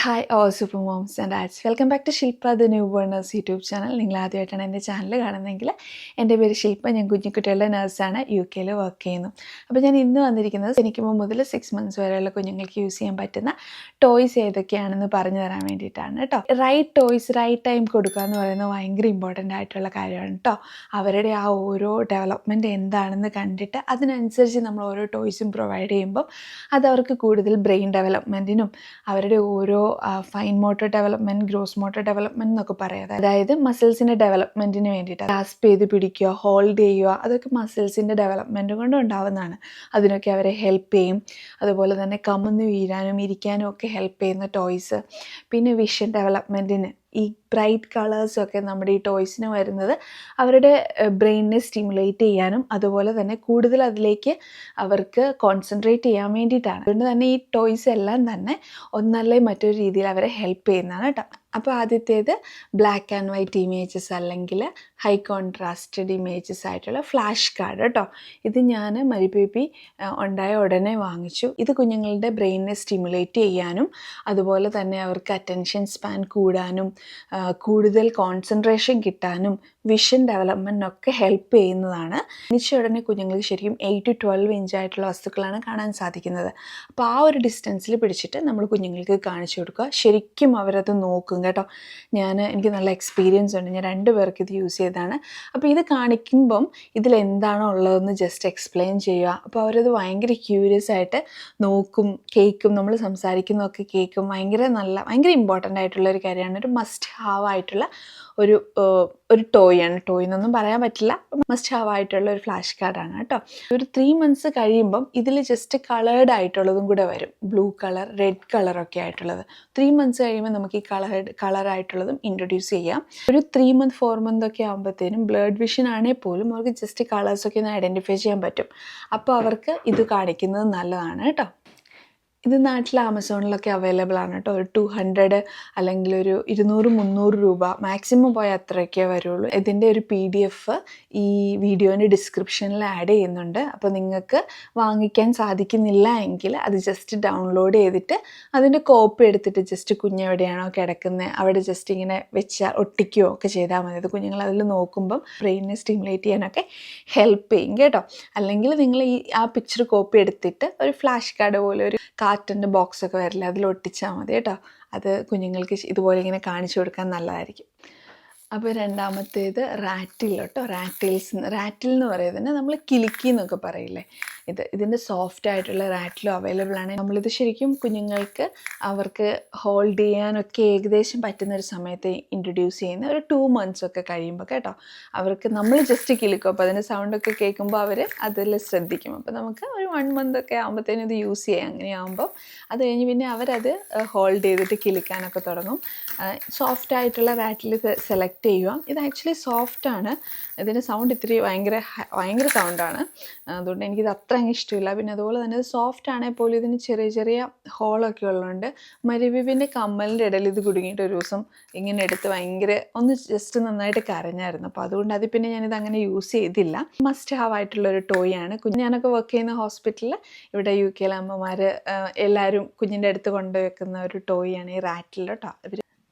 Hi all super moms and dads, welcome back to Shilpa the new born nurse YouTube channel. നിങ്ങൾ ആദ്യമായിട്ടാണ് എൻ്റെ channel കാണുന്നതെങ്കിൽ എൻ്റെ പേര് ശില്പ. ഞാൻ കുഞ്ഞുകുട്ടികളുടെ നഴ്സാണ്, UK വർക്ക് ചെയ്യുന്നു. അപ്പോൾ ഞാൻ ഇന്ന് വന്നിരിക്കുന്നത് ജനിക്കുമ്പോൾ മുതൽ 6 months വരെയുള്ള കുഞ്ഞുങ്ങൾക്ക് യൂസ് ചെയ്യാൻ പറ്റുന്ന ടോയ്സ് ഏതൊക്കെയാണെന്ന് പറഞ്ഞു തരാൻ വേണ്ടിയിട്ടാണ് കേട്ടോ. റൈറ്റ് ടോയ്സ് റൈറ്റ് ടൈം കൊടുക്കുക എന്ന് പറയുന്നത് ഭയങ്കര ഇമ്പോർട്ടൻ്റ് ആയിട്ടുള്ള കാര്യമാണ് കേട്ടോ. അവരുടെ ആ ഓരോ ഡെവലപ്മെൻറ്റ് എന്താണെന്ന് കണ്ടിട്ട് അതിനനുസരിച്ച് നമ്മൾ ഓരോ ടോയ്സും പ്രൊവൈഡ് ചെയ്യുമ്പം അത് അവർക്ക് കൂടുതൽ ബ്രെയിൻ ഡെവലപ്മെൻറ്റിനും അവരുടെ ഓരോ fine motor development, gross motor development എന്നൊക്കെ പറയാം. അതായത് മസിൽസിൻ്റെ ഡെവലപ്മെൻറ്റിന് വേണ്ടിയിട്ട് ഗ്രാസ്പ് ചെയ്ത് പിടിക്കുക, ഹോൾഡ് ചെയ്യുക, അതൊക്കെ മസിൽസിൻ്റെ ഡെവലപ്മെൻറ്റ് കൊണ്ട് ഉണ്ടാവുന്നതാണ്. അതിനൊക്കെ അവരെ ഹെൽപ്പ് ചെയ്യും. അതുപോലെ തന്നെ കമന്ന് വീഴാനും ഇരിക്കാനും ഒക്കെ ഹെൽപ്പ് ചെയ്യുന്ന ടോയ്സ്. പിന്നെ വിഷൻ ഡെവലപ്മെൻറ്റിന് ഈ ബ്രൈറ്റ് കളേഴ്സൊക്കെ നമ്മുടെ ഈ ടോയ്സിന് വരുന്നത് അവരുടെ ബ്രെയിനിനെ സ്റ്റിമുലേറ്റ് ചെയ്യാനും അതുപോലെ തന്നെ കൂടുതൽ അതിലേക്ക് അവർക്ക് കോൺസെൻട്രേറ്റ് ചെയ്യാൻ വേണ്ടിയിട്ടാണ്. അതുകൊണ്ട് തന്നെ ഈ ടോയ്സ് എല്ലാം തന്നെ ഒന്നല്ലേ മറ്റൊരു രീതിയിൽ അവരെ ഹെൽപ്പ് ചെയ്യുന്നതാണ് കേട്ടോ. അപ്പോൾ ആദ്യത്തേത് ബ്ലാക്ക് ആൻഡ് വൈറ്റ് ഇമേജസ് അല്ലെങ്കിൽ ഹൈ കോൺട്രാസ്റ്റഡ് ഇമേജസ് ആയിട്ടുള്ള ഫ്ലാഷ് കാർഡ് കേട്ടോ. ഇത് ഞാൻ മരിബേബി ഉണ്ടായ ഉടനെ വാങ്ങിച്ചു. ഇത് കുഞ്ഞുങ്ങളുടെ ബ്രെയിനിനെ സ്റ്റിമുലേറ്റ് ചെയ്യാനും അതുപോലെ തന്നെ അവർക്ക് അറ്റൻഷൻ സ്പാൻ കൂടാനും കൂടുതൽ കോൺസെൻട്രേഷൻ കിട്ടാനും വിഷൻ ഡെവലപ്മെൻറ്റിനൊക്കെ ഹെൽപ്പ് ചെയ്യുന്നതാണ്. ജനിച്ച ഉടനെ കുഞ്ഞുങ്ങൾക്ക് ശരിക്കും 8 to 12 ഇഞ്ച് ആയിട്ടുള്ള വസ്തുക്കളാണ് കാണാൻ സാധിക്കുന്നത്. അപ്പോൾ ആ ഒരു ഡിസ്റ്റൻസിൽ പിടിച്ചിട്ട് നമ്മൾ കുഞ്ഞുങ്ങൾക്ക് കാണിച്ചു കൊടുക്കുക. ശരിക്കും അവരത് നോക്കും കേട്ടോ. എനിക്ക് നല്ല എക്സ്പീരിയൻസ് ഉണ്ട്. ഞാൻ 2 പേർക്ക് ഇത് യൂസ് ചെയ്തതാണ്. അപ്പോൾ ഇത് കാണിക്കുമ്പം ഇതിലെന്താണോ ഉള്ളതെന്ന് ജസ്റ്റ് എക്സ്പ്ലെയിൻ ചെയ്യുക. അപ്പോൾ അവരത് ഭയങ്കര ക്യൂരിയസ് ആയിട്ട് നോക്കും, കേൾക്കും, നമ്മൾ സംസാരിക്കുന്നതൊക്കെ കേൾക്കും. ഭയങ്കര ഇമ്പോർട്ടൻ്റ് ആയിട്ടുള്ള ഒരു കാര്യമാണ്. ഒരു മസ്റ്റ് ഹാവ് ആയിട്ടുള്ള ഒരു ടോയാണ്. ടോയ് എന്നൊന്നും പറയാൻ പറ്റില്ല, മസ്റ്റ് ഹാവ് ആയിട്ടുള്ള ഒരു ഫ്ലാഷ് കാർഡാണ് കേട്ടോ. ഒരു 3 months കഴിയുമ്പം ഇതിൽ ജസ്റ്റ് കളേർഡ് ആയിട്ടുള്ളതും കൂടെ വരും. ബ്ലൂ കളർ, റെഡ് കളറൊക്കെ ആയിട്ടുള്ളത്. 3 months കഴിയുമ്പോൾ നമുക്ക് ഈ കളറായിട്ടുള്ളതും ഇൻട്രൊഡ്യൂസ് ചെയ്യാം. ഒരു 3 month 4 month ഒക്കെ ആകുമ്പോഴത്തേനും ബ്ലഡ് വിഷൻ ആണെങ്കിൽ പോലും അവർക്ക് ജസ്റ്റ് കളേഴ്സൊക്കെ ഒന്ന് ഐഡൻറ്റിഫൈ ചെയ്യാൻ പറ്റും. അപ്പോൾ അവർക്ക് ഇത് കാണിക്കുന്നത് നല്ലതാണ് കേട്ടോ. ഇത് നാട്ടിൽ ആമസോണിലൊക്കെ അവൈലബിൾ ആണ് കേട്ടോ. ഒരു 200 അല്ലെങ്കിൽ ഒരു 200-300 രൂപ മാക്സിമം പോയാൽ അത്രയൊക്കെ വരുള്ളൂ. ഇതിൻ്റെ ഒരു PDF ഈ വീഡിയോൻ്റെ ഡിസ്ക്രിപ്ഷനിൽ ആഡ് ചെയ്യുന്നുണ്ട്. അപ്പോൾ നിങ്ങൾക്ക് വാങ്ങിക്കാൻ സാധിക്കുന്നില്ല എങ്കിൽ അത് ജസ്റ്റ് ഡൗൺലോഡ് ചെയ്തിട്ട് അതിൻ്റെ കോപ്പി എടുത്തിട്ട് ജസ്റ്റ് കുഞ്ഞെവിടെയാണോ കിടക്കുന്നത് അവിടെ ജസ്റ്റ് ഇങ്ങനെ വെച്ചാൽ ഒട്ടിക്കുകയോ ഒക്കെ ചെയ്താൽ മതി. അത് കുഞ്ഞുങ്ങൾ അതിൽ നോക്കുമ്പം ബ്രെയിനിനെ സ്റ്റിമുലേറ്റ് ചെയ്യാനൊക്കെ ഹെൽപ്പ് ചെയ്യും കേട്ടോ. അല്ലെങ്കിൽ നിങ്ങൾ ആ പിക്ചർ കോപ്പി എടുത്തിട്ട് ഒരു ഫ്ലാഷ് കാർഡ് പോലെ ഒരു കാർട്ടൻ്റെ ബോക്സൊക്കെ വരില്ല, അതിൽ ഒട്ടിച്ചാൽ മതി കേട്ടോ. അത് കുഞ്ഞുങ്ങൾക്ക് ഇതുപോലെ ഇങ്ങനെ കാണിച്ചു കൊടുക്കാൻ നല്ലതായിരിക്കും. അപ്പോൾ രണ്ടാമത്തേത് റാറ്റിൽ കേട്ടോ. റാറ്റിൽ എന്ന് പറയുന്നത് നമ്മൾ കിലുക്കി എന്നൊക്കെ പറയില്ലേ, ഇതിൻ്റെ സോഫ്റ്റ് ആയിട്ടുള്ള റാറ്റിലും അവൈലബിൾ ആണ്. നമ്മളിത് ശരിക്കും കുഞ്ഞുങ്ങൾക്ക് അവർക്ക് ഹോൾഡ് ചെയ്യാനൊക്കെ ഏകദേശം പറ്റുന്നൊരു സമയത്ത് ഇൻട്രൊഡ്യൂസ് ചെയ്യുന്ന ഒരു 2 months ഒക്കെ കഴിയുമ്പോൾ കേട്ടോ. അവർക്ക് നമ്മൾ ജസ്റ്റ് കിലുക്കും, അപ്പോൾ അതിൻ്റെ സൗണ്ടൊക്കെ കേൾക്കുമ്പോൾ അവർ അതിൽ ശ്രദ്ധിക്കും. അപ്പോൾ നമുക്ക് ഒരു 1 month ഒക്കെ ആകുമ്പോഴത്തേനും ഇത് യൂസ് ചെയ്യാം. അങ്ങനെയാകുമ്പോൾ അത് കഴിഞ്ഞ് പിന്നെ അവരത് ഹോൾഡ് ചെയ്തിട്ട് കിലുക്കാനൊക്കെ തുടങ്ങും. സോഫ്റ്റ് ആയിട്ടുള്ള റാറ്റിൽ സെലക്ട് ചെയ്യുക. ഇത് ആക്ച്വലി സോഫ്റ്റാണ്. ഇതിൻ്റെ സൗണ്ട് ഇത്തിരി ഭയങ്കര സൗണ്ടാണ്. അതുകൊണ്ട് എനിക്കിത് അത്ര അങ്ങ് ഇഷ്ടമില്ല. പിന്നെ അതുപോലെ തന്നെ ഇത് സോഫ്റ്റ് ആണെങ്കിൽ പോലും ഇതിന് ചെറിയ ചെറിയ ഹോളൊക്കെ ഉള്ളതുകൊണ്ട് മരിബിബിൻ്റെ കമ്മലിൻ്റെ ഇടയിൽ ഇത് കുടുങ്ങിയിട്ട് ഒരു ദിവസം ഇങ്ങനെ എടുത്ത് ഒന്ന് ജസ്റ്റ് നന്നായിട്ട് കരഞ്ഞായിരുന്നു. അപ്പോൾ അതുകൊണ്ട് അത് പിന്നെ ഞാനിത് അങ്ങനെ യൂസ് ചെയ്തില്ല. മസ്റ്റ് ഹാവ് ആയിട്ടുള്ളൊരു ടോയ് ആണ്. ഞാനൊക്കെ വർക്ക് ചെയ്യുന്ന ഹോസ്പിറ്റലിൽ ഇവിടെ UK അമ്മമാർ എല്ലാവരും കുഞ്ഞിൻ്റെ അടുത്ത് കൊണ്ടുവെക്കുന്ന ഒരു ടോയ് ആണ് ഈ റാറ്റിൽ കേട്ടോ.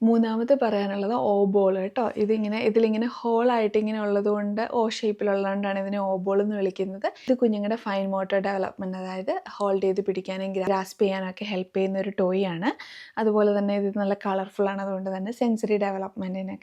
മൂന്നാമത് പറയാനുള്ളത് ഓബോൾ കേട്ടോ. ഇതിലിങ്ങനെ ഹോളായിട്ട് ഇങ്ങനെ ഉള്ളതുകൊണ്ട് ഷേപ്പിലുള്ളതുകൊണ്ടാണ് ഇതിനെ ഓബോൾ എന്ന് വിളിക്കുന്നത്. ഇത് കുഞ്ഞുങ്ങളുടെ ഫൈൻ മോട്ടോർ ഡെവലപ്മെൻറ്റ്, അതായത് ഹോൾഡ് ചെയ്ത് പിടിക്കാനും ഗ്രാസ്പ് ചെയ്യാനൊക്കെ ഹെൽപ്പ് ചെയ്യുന്ന ഒരു ടോയ് ആണ്. അതുപോലെ തന്നെ ഇത് നല്ല കളർഫുള്ളാണ്. അതുകൊണ്ട് തന്നെ സെൻസറി ഡെവലപ്മെൻറ്റിന്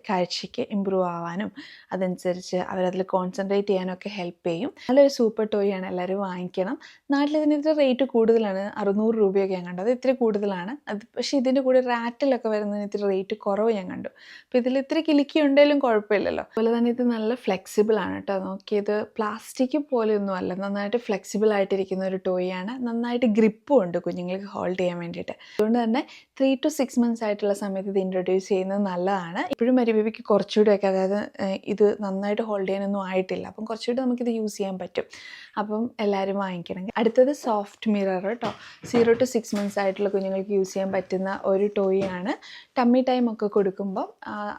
കാഴ്ചയ്ക്ക് ഇമ്പ്രൂവ് ആവാനും അതനുസരിച്ച് അവരതിൽ കോൺസെൻട്രേറ്റ് ചെയ്യാനൊക്കെ ഹെൽപ്പ് ചെയ്യും. നല്ലൊരു സൂപ്പർ ടോയ് ആണ്, എല്ലാവരും വാങ്ങിക്കണം. നാട്ടിലിതിന് ഇത്ര റേറ്റ് കൂടുതലാണ്, 600 രൂപയൊക്കെ ഞാൻ കണ്ടത്. ഇത്തിരി കൂടുതലാണ് അത്. പക്ഷേ ഇതിൻ്റെ കൂടെ റാറ്റിലൊക്കെ വരുന്ന ഇത്തിരി റേറ്റ് കുറവ് ഞാൻ കണ്ടു. അപ്പോൾ ഇതിൽ ഇത്തിരി കിലുക്കി ഉണ്ടെങ്കിലും കുഴപ്പമില്ലല്ലോ. അതുപോലെ തന്നെ ഇത് നല്ല ഫ്ലെക്സിബിൾ ആണ് കേട്ടോ. നോക്കിയത് പ്ലാസ്റ്റിക് പോലെയൊന്നും അല്ല, നന്നായിട്ട് ഫ്ലെക്സിബിൾ ആയിട്ടിരിക്കുന്ന ഒരു ടോയ് ആണ്. നന്നായിട്ട് ഗ്രിപ്പും ഉണ്ട് കുഞ്ഞുങ്ങൾക്ക് ഹോൾഡ് ചെയ്യാൻ വേണ്ടിയിട്ട്. അതുകൊണ്ട് തന്നെ 3 to 6 months ആയിട്ടുള്ള സമയത്ത് ഇത് ഇൻട്രൊഡ്യൂസ് ചെയ്യുന്നത് നല്ലതാണ്. ഇപ്പോഴും മരിബേബിക്ക് കുറച്ചുകൂടെയൊക്കെ, അതായത് ഇത് നന്നായിട്ട് ഹോൾഡ് ചെയ്യാനൊന്നും ആയിട്ടില്ല, അപ്പം കുറച്ചുകൂടി നമുക്കിത് യൂസ് ചെയ്യാൻ പറ്റും. അപ്പം എല്ലാവരും വാങ്ങിക്കണമെങ്കിൽ. അടുത്തത് സോഫ്റ്റ് മിറർ കേട്ടോ. 0 to 6 months ആയിട്ടുള്ള കുഞ്ഞുങ്ങൾക്ക് യൂസ് ചെയ്യാൻ പറ്റുന്ന ഒരു ടോയ് ആണ്. ടമ്മി ടൈമൊക്കെ കൊടുക്കുമ്പോൾ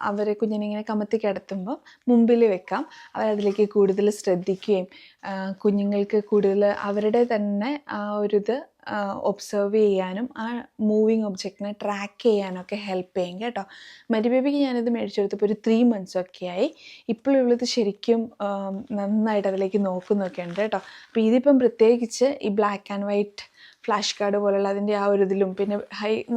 അവരെ കുഞ്ഞിനിങ്ങനെ കമത്തി കിടത്തുമ്പോൾ മുമ്പിൽ വെക്കാം. അവരതിലേക്ക് കൂടുതൽ ശ്രദ്ധിക്കുകയും കുഞ്ഞുങ്ങൾക്ക് കൂടുതൽ അവരുടെ തന്നെ ആ ഒരിത് ഒബ്സർവ് ചെയ്യാനും ആ മൂവിങ് ഒബ്ജക്റ്റിനെ ട്രാക്ക് ചെയ്യാനൊക്കെ ഹെൽപ്പ് ചെയ്യും കേട്ടോ. മരിബേബിക്ക് ഞാനിത് മേടിച്ചെടുത്തപ്പോൾ ഒരു 3 months ഒക്കെ ആയി. ഇപ്പോഴുള്ളത് ശരിക്കും നന്നായിട്ട് അതിലേക്ക് നോക്കുന്നൊക്കെ ഉണ്ട് കേട്ടോ. അപ്പോൾ ഇതിപ്പം പ്രത്യേകിച്ച് ഈ black and white flash card പോലുള്ള അതിൻ്റെ ആ ഒരു ഇതിലും പിന്നെ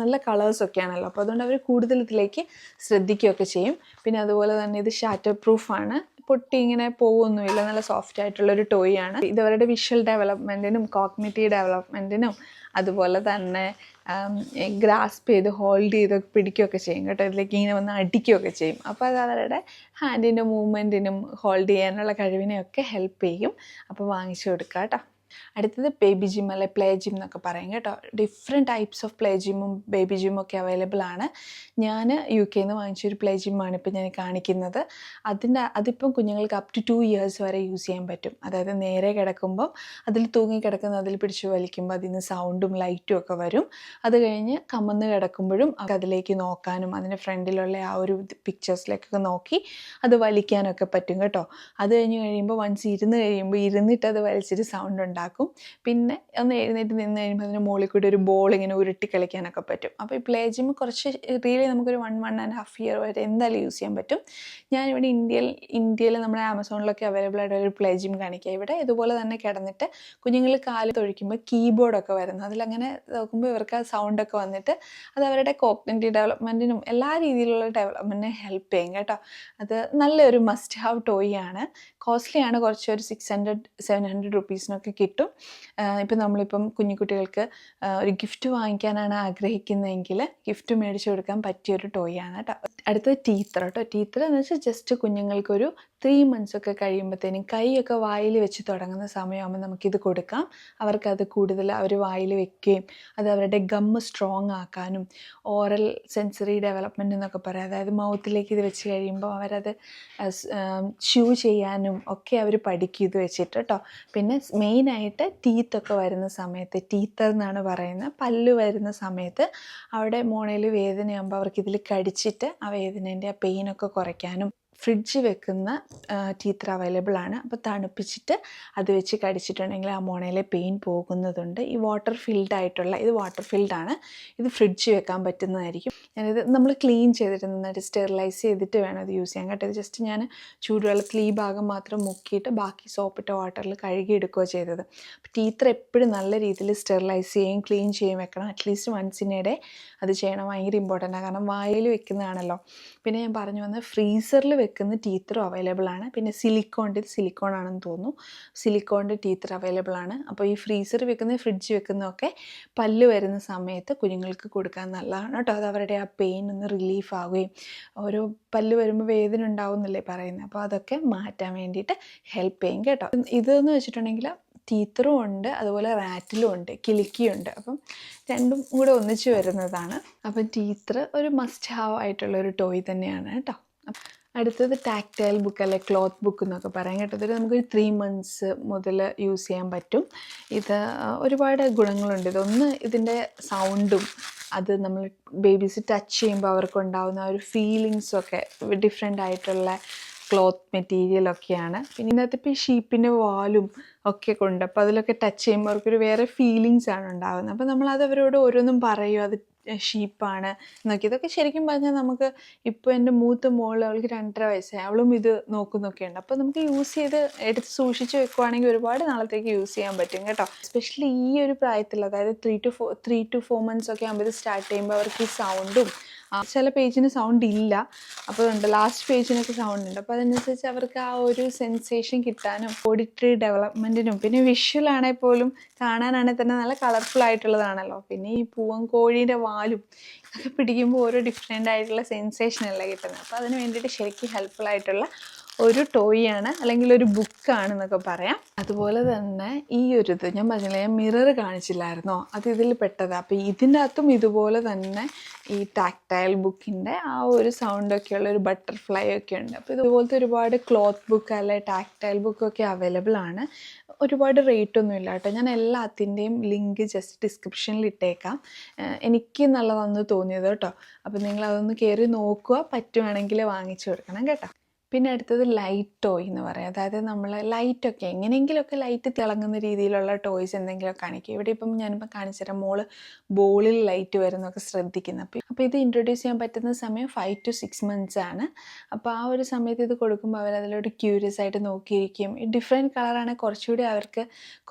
നല്ല കളേഴ്സൊക്കെ ആണല്ലോ, അപ്പോൾ അതുകൊണ്ട് അവർ കൂടുതൽ ഇതിലേക്ക് ശ്രദ്ധിക്കുകയൊക്കെ ചെയ്യും. പിന്നെ അതുപോലെ തന്നെ ഇത് ഷാറ്റർ പ്രൂഫാണ്, പൊട്ടി ഇങ്ങനെ പോകുമൊന്നുമില്ല, നല്ല സോഫ്റ്റ് ആയിട്ടുള്ളൊരു ടോയ് ആണ്. ഇതവരുടെ വിഷ്വൽ ഡെവലപ്മെൻറ്റിനും കോഗ്നിറ്റീവ് ഡെവലപ്മെൻറ്റിനും അതുപോലെ തന്നെ ഗ്രാസ്പ് ചെയ്ത് ഹോൾഡ് ചെയ്തൊക്കെ പിടിക്കുകയൊക്കെ ചെയ്യും കേട്ടോ. ഇതിലേക്ക് ഇങ്ങനെ വന്ന് അടിക്കുകയൊക്കെ ചെയ്യും. അപ്പോൾ അത് അവരുടെ ഹാൻഡിൻ്റെ മൂവ്മെൻറ്റിനും ഹോൾഡ് ചെയ്യാനുള്ള കഴിവിനെയൊക്കെ ഹെൽപ്പ് ചെയ്യും. അപ്പോൾ വാങ്ങിച്ചു കൊടുക്കുക കേട്ടോ. അടുത്തത് ബേബി ജിം അല്ലെ പ്ലേ ജിം എന്നൊക്കെ പറയും കേട്ടോ. ഡിഫറെൻറ്റ് ടൈപ്സ് ഓഫ് പ്ലേ ജിമ്മും ബേബി ജിമ്മും ഒക്കെ അവൈലബിൾ ആണ്. ഞാൻ UK നിന്ന് വാങ്ങിച്ചൊരു പ്ലേ ജിമ്മാണ് ഇപ്പോൾ ഞാൻ കാണിക്കുന്നത്. അതിപ്പം കുഞ്ഞുങ്ങൾക്ക് അപ് ടു 2 years വരെ യൂസ് ചെയ്യാൻ പറ്റും. അതായത് നേരെ കിടക്കുമ്പം അതിൽ തൂങ്ങി കിടക്കുന്ന അതിൽ പിടിച്ച് വലിക്കുമ്പോൾ അതിൽ നിന്ന് സൗണ്ടും ലൈറ്റും ഒക്കെ വരും. അത് കഴിഞ്ഞ് കമന്ന് കിടക്കുമ്പോഴും അതിലേക്ക് നോക്കാനും അതിൻ്റെ ഫ്രണ്ടിലുള്ള ആ ഒരു പിക്ചേഴ്സിലേക്കൊക്കെ നോക്കി അത് വലിക്കാനൊക്കെ പറ്റും കേട്ടോ. അത് കഴിഞ്ഞ് കഴിയുമ്പോൾ വൺസ് ഇരുന്നിട്ട് അത് വലിച്ചിട്ട് സൗണ്ട് ഉണ്ടാക്കും. പിന്നെ ഒന്ന് എഴുന്നേറ്റ് നിന്ന് കഴിയുമ്പോൾ അതിന് മുകളിൽ കൂടി ഒരു ബോൾ ഇങ്ങനെ ഉരുട്ടി കളിക്കാനൊക്കെ പറ്റും. അപ്പോൾ ഈ പ്ലേ ജിം കുറച്ച് റിയലി നമുക്കൊരു 1.5 year വരെ എന്തായാലും യൂസ് ചെയ്യാൻ പറ്റും. ഞാനിവിടെ ഇന്ത്യയിൽ നമ്മുടെ ആമസോണിലൊക്കെ അവൈലബിൾ ആയിട്ട് ഒരു പ്ലേ ജിം കാണിക്കുക. ഇവിടെ ഇതുപോലെ തന്നെ കിടന്നിട്ട് കുഞ്ഞുങ്ങൾ കാല് തൊഴിക്കുമ്പോൾ കീബോർഡൊക്കെ വരുന്നു. അതിലങ്ങനെ നോക്കുമ്പോൾ ഇവർക്ക് ആ സൗണ്ടൊക്കെ വന്നിട്ട് അത് അവരുടെ കോഗ്നിറ്റീവ് ഡെവലപ്മെൻറ്റിനും എല്ലാ രീതിയിലുള്ള ഡെവലപ്മെൻറ്റിനും ഹെൽപ്പ് ചെയ്യും കേട്ടോ. അത് നല്ലൊരു മസ്റ്റ് ഹാവ് ടോയ് ആണ്. കോസ്റ്റ്ലിയാണ്, കുറച്ച് ഒരു 600-700 rupees കിട്ടും. ഇപ്പം നമ്മളിപ്പം കുഞ്ഞുകുട്ടികൾക്ക് ഒരു ഗിഫ്റ്റ് വാങ്ങിക്കാനാണ് ആഗ്രഹിക്കുന്നതെങ്കിൽ ഗിഫ്റ്റ് മേടിച്ചു കൊടുക്കാൻ പറ്റിയൊരു ടോയ് ആണ് കേട്ടോ. അടുത്തത് ടീത്തർ കേട്ടോ. ടീത്തർ എന്ന് വെച്ചാൽ ജസ്റ്റ് കുഞ്ഞുങ്ങൾക്കൊരു 3 months ഒക്കെ കഴിയുമ്പോഴത്തേനും കൈയൊക്കെ വായിൽ വെച്ച് തുടങ്ങുന്ന സമയമാകുമ്പോൾ നമുക്കിത് കൊടുക്കാം. അവർക്കത് കൂടുതൽ അവർ വായിൽ വെക്കുകയും അത് അവരുടെ ഗമ്മ് സ്ട്രോങ് ആക്കാനും ഓറൽ സെൻസറി ഡെവലപ്മെൻറ്റ് എന്നൊക്കെ പറയാം. അതായത് മൗത്തിലേക്ക് ഇത് വെച്ച് കഴിയുമ്പോൾ അവരത് ച്യൂ ചെയ്യാനും ഒക്കെ അവർ പഠിക്കും ഇത് വെച്ചിട്ട് കേട്ടോ. പിന്നെ മെയിനായിട്ട് ടീത്തൊക്കെ വരുന്ന സമയത്ത്, ടീത്തർ എന്നാണ് പറയുന്നത്, പല്ല് വരുന്ന സമയത്ത് അവിടെ മോണയിൽ വേദനയാകുമ്പോൾ അവർക്കിതിൽ കടിച്ചിട്ട് ആ വേദനേൻ്റെ ആ പെയിനൊക്കെ കുറയ്ക്കാനും ഫ്രിഡ്ജ് വെക്കുന്ന ടീത്തർ അവൈലബിൾ ആണ്. അപ്പോൾ തണുപ്പിച്ചിട്ട് അത് വെച്ച് കടിച്ചിട്ടുണ്ടെങ്കിൽ ആ മോണയിലെ പെയിൻ പോകുന്നതുണ്ട്. ഈ വാട്ടർ ഫിൽഡാണ്. ഇത് ഫ്രിഡ്ജ് വെക്കാൻ പറ്റുന്നതായിരിക്കും. ഞാനിത് നമ്മൾ ക്ലീൻ ചെയ്തിട്ട് നന്നായിട്ട് സ്റ്റെറിലൈസ് ചെയ്തിട്ട് വേണം ഇത് യൂസ് ചെയ്യാൻ കേട്ടോ. ഇത് ജസ്റ്റ് ഞാൻ ചൂടുവെള്ളത്തിൽ ഈ ഭാഗം മാത്രം മുക്കിയിട്ട് ബാക്കി സോപ്പിട്ട വാട്ടറിൽ കഴുകിയെടുക്കുകയോ ചെയ്തത്. അപ്പോൾ ടീത്തർ എപ്പോഴും നല്ല രീതിയിൽ സ്റ്റെറിലൈസ് ചെയ്യും ക്ലീൻ ചെയ്യും വെക്കണം. At least once in a day അത് ചെയ്യണം. ഭയങ്കര ഇമ്പോർട്ടൻ്റ് ആണ്, കാരണം വായിൽ വെക്കുന്നതാണല്ലോ. പിന്നെ ഞാൻ പറഞ്ഞു വന്നത് ഫ്രീസറിൽ വെക്കുന്ന ടീത്തറും അവൈലബിൾ ആണ്. പിന്നെ ഇത് സിലിക്കോൺ ആണെന്ന് തോന്നുന്നു. സിലിക്കോണിൻ്റെ ടീത്തർ അവൈലബിൾ ആണ്. അപ്പോൾ ഈ ഫ്രീസറിൽ വെക്കുന്ന ഫ്രിഡ്ജ് വെക്കുന്നതൊക്കെ പല്ല് വരുന്ന സമയത്ത് കുഞ്ഞുങ്ങൾക്ക് കൊടുക്കാൻ നല്ലതാണ് കേട്ടോ. അത് അവരുടെ ആ പെയിൻ ഒന്ന് റിലീഫ് ആവുകയും ഓരോ പല്ല് വരുമ്പോൾ വേദന ഉണ്ടാവുന്നല്ലേ പറയുന്നത്, അപ്പോൾ അതൊക്കെ മാറ്റാൻ വേണ്ടിയിട്ട് ഹെൽപ്പ് ചെയ്യും കേട്ടോ. ഇതെന്ന് വെച്ചിട്ടുണ്ടെങ്കിൽ ടീത്തറും ഉണ്ട്, അതുപോലെ റാറ്റിലും ഉണ്ട്, കിലുക്കിയുണ്ട്. അപ്പം രണ്ടും കൂടെ ഒന്നിച്ച് വരുന്നതാണ്. അപ്പം ടീത്തർ ഒരു മസ്റ്റ് ഹാവ് ആയിട്ടുള്ളൊരു ടോയ് തന്നെയാണ് കേട്ടോ. അടുത്തത് ടാക്ടൈൽ ബുക്ക് അല്ലെ ക്ലോത്ത് ബുക്ക് എന്നൊക്കെ പറയാം കേട്ടോ. ഇതൊരു നമുക്കൊരു 3 months മുതൽ യൂസ് ചെയ്യാൻ പറ്റും. ഇത് ഒരുപാട് ഗുണങ്ങളുണ്ട്. ഇതൊന്ന് ഇതിൻ്റെ സൗണ്ടും അത് നമ്മൾ ബേബീസ് ടച്ച് ചെയ്യുമ്പോൾ അവർക്കുണ്ടാകുന്ന ഒരു ഫീലിങ്സൊക്കെ ഡിഫറെൻ്റ് ആയിട്ടുള്ള ക്ലോത്ത് മെറ്റീരിയലൊക്കെയാണ്. പിന്നെ ഇതിനകത്ത് ഇപ്പോൾ ഈ ഷീപ്പിൻ്റെ വാലും ഒക്കെ കൊണ്ട്, അപ്പോൾ അതിലൊക്കെ ടച്ച് ചെയ്യുമ്പോൾ അവർക്കൊരു വേറെ ഫീലിങ്സാണ് ഉണ്ടാകുന്നത്. അപ്പോൾ നമ്മളത് അവരോട് ഓരോന്നും പറയും, അത് ഷീപ്പാണ് എന്നൊക്കെ. ഇതൊക്കെ ശരിക്കും പറഞ്ഞാൽ നമുക്ക് ഇപ്പോൾ എൻ്റെ മൂത്ത മോൾ, അവൾക്ക് 2.5 വയസ്സായി, അവളും ഇത് നോക്കുന്നൊക്കെ ഉണ്ട്. അപ്പോൾ നമുക്ക് യൂസ് ചെയ്ത് എടുത്ത് സൂക്ഷിച്ച് വെക്കുവാണെങ്കിൽ ഒരുപാട് നാളത്തേക്ക് യൂസ് ചെയ്യാൻ പറ്റും കേട്ടോ. എസ്പെഷ്യലി ഈ ഒരു പ്രായത്തിൽ, അതായത് 3 to 4 months ഒക്കെ ആകുമ്പോൾ ഇത് സ്റ്റാർട്ട് ചെയ്യുമ്പോൾ അവർക്ക് ഈ സൗണ്ടും ചില പേജിന് സൗണ്ട് ഇല്ല, അപ്പോൾ ഉണ്ട് ലാസ്റ്റ് പേജിനൊക്കെ സൗണ്ട് ഉണ്ട്. അപ്പോൾ അതനുസരിച്ച് അവർക്ക് ആ ഒരു സെൻസേഷൻ കിട്ടാനും ഓഡിറ്ററി ഡെവലപ്മെൻറ്റിനും പിന്നെ വിഷ്വൽ ആണെങ്കിൽ പോലും കാണാനാണെങ്കിൽ തന്നെ നല്ല കളർഫുൾ ആയിട്ടുള്ളതാണല്ലോ. പിന്നെ ഈ പൂവൻകോഴീൻ്റെ വാലും ഇതൊക്കെ പിടിക്കുമ്പോൾ ഓരോ ഡിഫറെൻ്റ് ആയിട്ടുള്ള സെൻസേഷൻ അല്ലേ കിട്ടുന്നത്. അപ്പോൾ അതിന് വേണ്ടിയിട്ട് ശരിക്കും ഹെൽപ്ഫുൾ ആയിട്ടുള്ള ഒരു ടോയാണ് അല്ലെങ്കിൽ ഒരു ബുക്കാണെന്നൊക്കെ പറയാം. അതുപോലെ തന്നെ ഈ ഒരു ഇത് ഞാൻ പറഞ്ഞില്ലേ, ഞാൻ മിറർ കാണിച്ചില്ലായിരുന്നോ, അത് ഇതിൽ പെട്ടതാണ്. അപ്പോൾ ഇതിൻ്റെ അകത്തും ഇതുപോലെ തന്നെ ഈ ടാക്ടൈൽ ബുക്കിൻ്റെ ആ ഒരു സൗണ്ടൊക്കെയുള്ള ഒരു ബട്ടർഫ്ലൈ ഒക്കെ ഉണ്ട്. അപ്പോൾ ഇതുപോലത്തെ ഒരുപാട് ക്ലോത്ത് ബുക്ക് അല്ലെ ടാക്ടൈൽ ബുക്കൊക്കെ അവൈലബിൾ ആണ്. ഒരുപാട് റേറ്റ് ഒന്നും ഇല്ല കേട്ടോ. ഞാൻ എല്ലാത്തിൻ്റെയും ലിങ്ക് ജസ്റ്റ് ഡിസ്ക്രിപ്ഷനിൽ ഇട്ടേക്കാം. എനിക്ക് നല്ലതാണെന്ന് തോന്നിയത് കേട്ടോ. അപ്പോൾ നിങ്ങളതൊന്ന് കയറി നോക്കുക, പറ്റുവാണെങ്കിൽ വാങ്ങിച്ചു കൊടുക്കണം കേട്ടോ. പിന്നെ അടുത്തത് ലൈറ്റ് ടോയ് എന്ന് പറയും. അതായത് നമ്മൾ ലൈറ്റൊക്കെ എങ്ങനെയെങ്കിലുമൊക്കെ ലൈറ്റ് തിളങ്ങുന്ന രീതിയിലുള്ള ടോയ്സ് എന്തെങ്കിലുമൊക്കെ കാണിക്കും. ഇവിടെ ഇപ്പം ഞാനിപ്പോൾ കാണിച്ചു തരാം. മോള് ബോളിൽ ലൈറ്റ് വരുന്നതൊക്കെ ശ്രദ്ധിക്കുന്നു. അപ്പോൾ ഇത് ഇൻട്രൊഡ്യൂസ് ചെയ്യാൻ പറ്റുന്ന സമയം 5 to 6 months ആണ്. അപ്പോൾ ആ ഒരു സമയത്ത് ഇത് കൊടുക്കുമ്പോൾ അവരതിലോട്ട് ക്യൂരിയസ് ആയിട്ട് നോക്കിയിരിക്കും. ഈ ഡിഫറെൻറ്റ് കളറാണെങ്കിൽ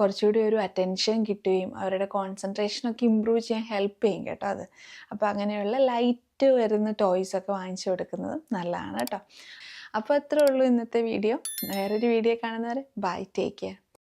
കുറച്ചുകൂടി ഒരു അറ്റൻഷൻ കിട്ടുകയും അവരുടെ കോൺസെൻട്രേഷനൊക്കെ ഇമ്പ്രൂവ് ചെയ്യാൻ ഹെൽപ്പ് ചെയ്യും കേട്ടോ അത്. അപ്പോൾ അങ്ങനെയുള്ള ലൈറ്റ് വരുന്ന ടോയ്സൊക്കെ വാങ്ങിച്ചു കൊടുക്കുന്നത് നല്ലതാണ് കേട്ടോ. അപ്പോൾ അത്രേ ഉള്ളൂ ഇന്നത്തെ വീഡിയോ. വേറൊരു വീഡിയോ കാണുന്നവരെ ബൈ, ടേക്ക് കെയർ.